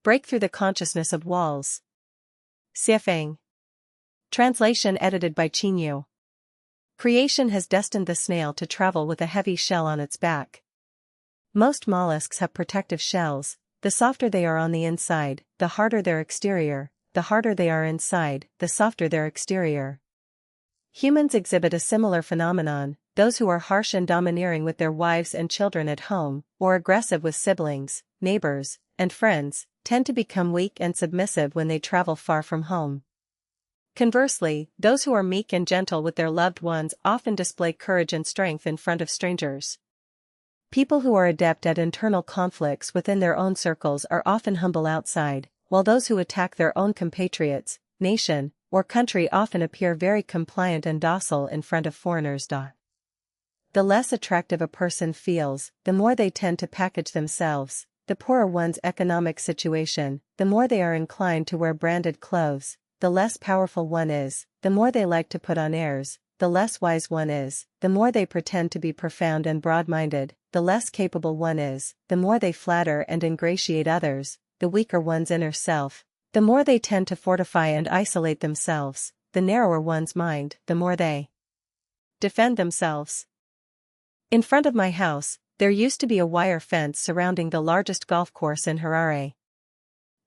Break through the consciousness of walls. Siefeng. Translation edited by Qinyu. Creation has destined the snail to travel with a heavy shell on its back. Most mollusks have protective shells. The softer they are on the inside, the harder their exterior. The harder they are inside, the softer their exterior. Humans exhibit a similar phenomenon. Those who are harsh and domineering with their wives and children at home, or aggressive with siblings, neighbors, and friends, tend to become weak and submissive when they travel far from home. Conversely, those who are meek and gentle with their loved ones often display courage and strength in front of strangers. People who are adept at internal conflicts within their own circles are often humble outside, while those who attack their own compatriots, nation, or country often appear very compliant and docile in front of foreigners. The less attractive a person feels, the more they tend to package themselves. The poorer one's economic situation, the more they are inclined to wear branded clothes. The less powerful one is, the more they like to put on airs. The less wise one is, the more they pretend to be profound and broad-minded. The less capable one is, the more they flatter and ingratiate others. The weaker one's inner self, the more they tend to fortify and isolate themselves. The narrower one's mind, the more they defend themselves. In front of my house, there used to be a wire fence surrounding the largest golf course in Harare.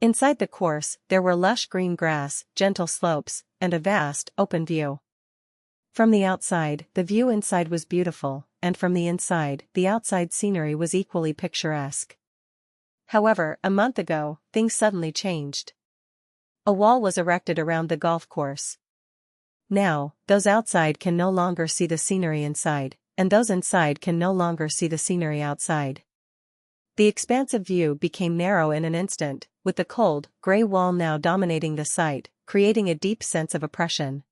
Inside the course, there were lush green grass, gentle slopes, and a vast, open view. From the outside, the view inside was beautiful, and from the inside, the outside scenery was equally picturesque. However, a month ago, things suddenly changed. A wall was erected around the golf course. Now, those outside can no longer see the scenery inside, and those inside can no longer see the scenery outside. The expansive view became narrow in an instant, with the cold, gray wall now dominating the sight, creating a deep sense of oppression.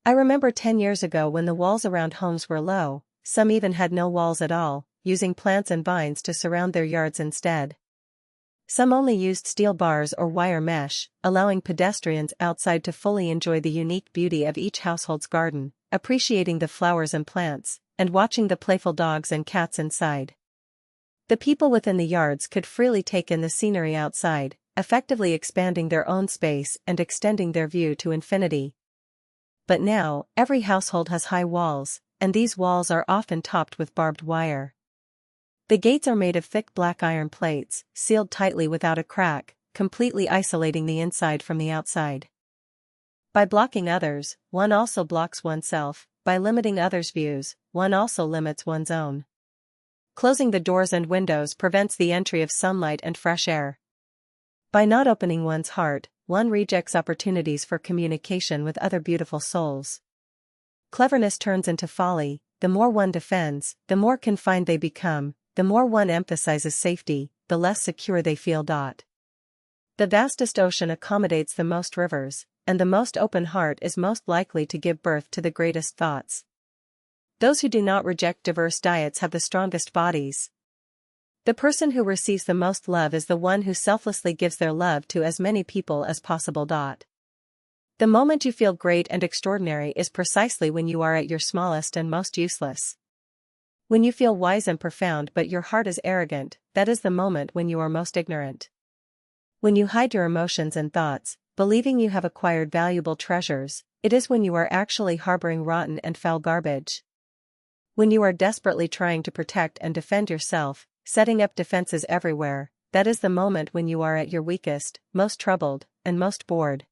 I remember 10 years ago when the walls around homes were low, some even had no walls at all, using plants and vines to surround their yards instead. Some only used steel bars or wire mesh, allowing pedestrians outside to fully enjoy the unique beauty of each household's garden, appreciating the flowers and plants, and watching the playful dogs and cats inside. The people within the yards could freely take in the scenery outside, effectively expanding their own space and extending their view to infinity. But now, every household has high walls, and these walls are often topped with barbed wire. The gates are made of thick black iron plates, sealed tightly without a crack, completely isolating the inside from the outside. By blocking others, one also blocks oneself. By limiting others' views, one also limits one's own. Closing the doors and windows prevents the entry of sunlight and fresh air. By not opening one's heart, one rejects opportunities for communication with other beautiful souls. Cleverness turns into folly. The more one defends, the more confined they become. The more one emphasizes safety, the less secure they feel. The vastest ocean accommodates the most rivers, and the most open heart is most likely to give birth to the greatest thoughts. Those who do not reject diverse diets have the strongest bodies. The person who receives the most love is the one who selflessly gives their love to as many people as possible. The moment you feel great and extraordinary is precisely when you are at your smallest and most useless. When you feel wise and profound but your heart is arrogant, that is the moment when you are most ignorant. When you hide your emotions and thoughts, believing you have acquired valuable treasures, it is when you are actually harboring rotten and foul garbage. When you are desperately trying to protect and defend yourself, setting up defenses everywhere, that is the moment when you are at your weakest, most troubled, and most bored.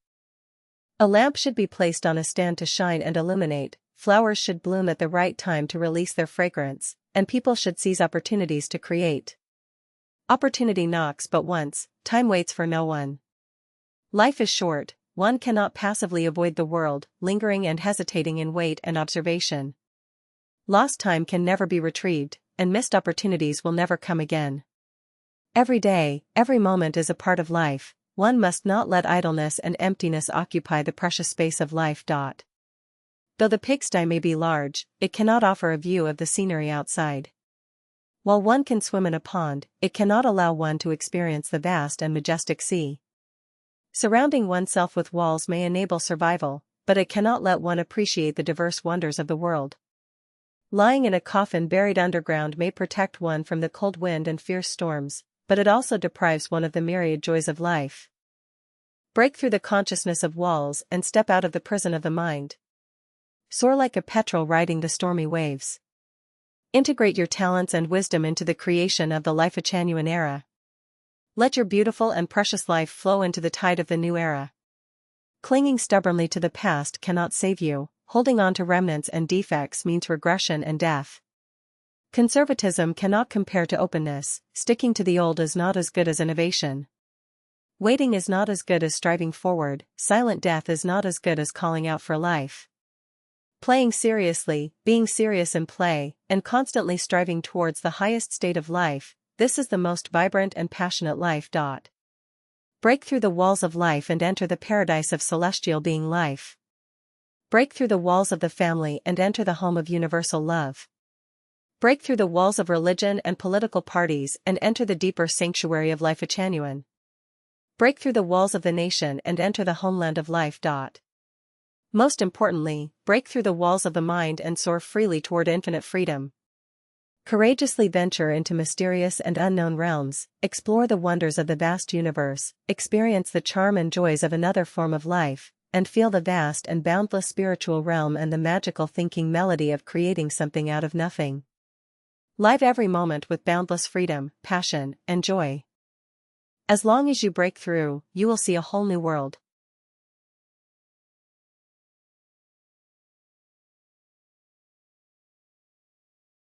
A lamp should be placed on a stand to shine and illuminate, flowers should bloom at the right time to release their fragrance, and people should seize opportunities to create. Opportunity knocks but once, time waits for no one. Life is short, one cannot passively avoid the world, lingering and hesitating in wait and observation. Lost time can never be retrieved, and missed opportunities will never come again. Every day, every moment is a part of life, one must not let idleness and emptiness occupy the precious space of life. Though the pigsty may be large, it cannot offer a view of the scenery outside. While one can swim in a pond, it cannot allow one to experience the vast and majestic sea. Surrounding oneself with walls may enable survival, but it cannot let one appreciate the diverse wonders of the world. Lying in a coffin buried underground may protect one from the cold wind and fierce storms, but it also deprives one of the myriad joys of life. Break through the consciousness of walls and step out of the prison of the mind. Soar like a petrel riding the stormy waves. Integrate your talents and wisdom into the creation of the Lifechanyuan era. Let your beautiful and precious life flow into the tide of the new era. Clinging stubbornly to the past cannot save you, holding on to remnants and defects means regression and death. Conservatism cannot compare to openness, sticking to the old is not as good as innovation. Waiting is not as good as striving forward, silent death is not as good as calling out for life. Playing seriously, being serious in play, and constantly striving towards the highest state of life, this is the most vibrant and passionate life. Break through the walls of life and enter the paradise of celestial being life. Break through the walls of the family and enter the home of universal love. Break through the walls of religion and political parties and enter the deeper sanctuary of Lifechanyuan. Break through the walls of the nation and enter the homeland of life. Most importantly, break through the walls of the mind and soar freely toward infinite freedom. Courageously venture into mysterious and unknown realms, explore the wonders of the vast universe, experience the charm and joys of another form of life, and feel the vast and boundless spiritual realm and the magical thinking melody of creating something out of nothing. Live every moment with boundless freedom, passion, and joy. As long as you break through, you will see a whole new world.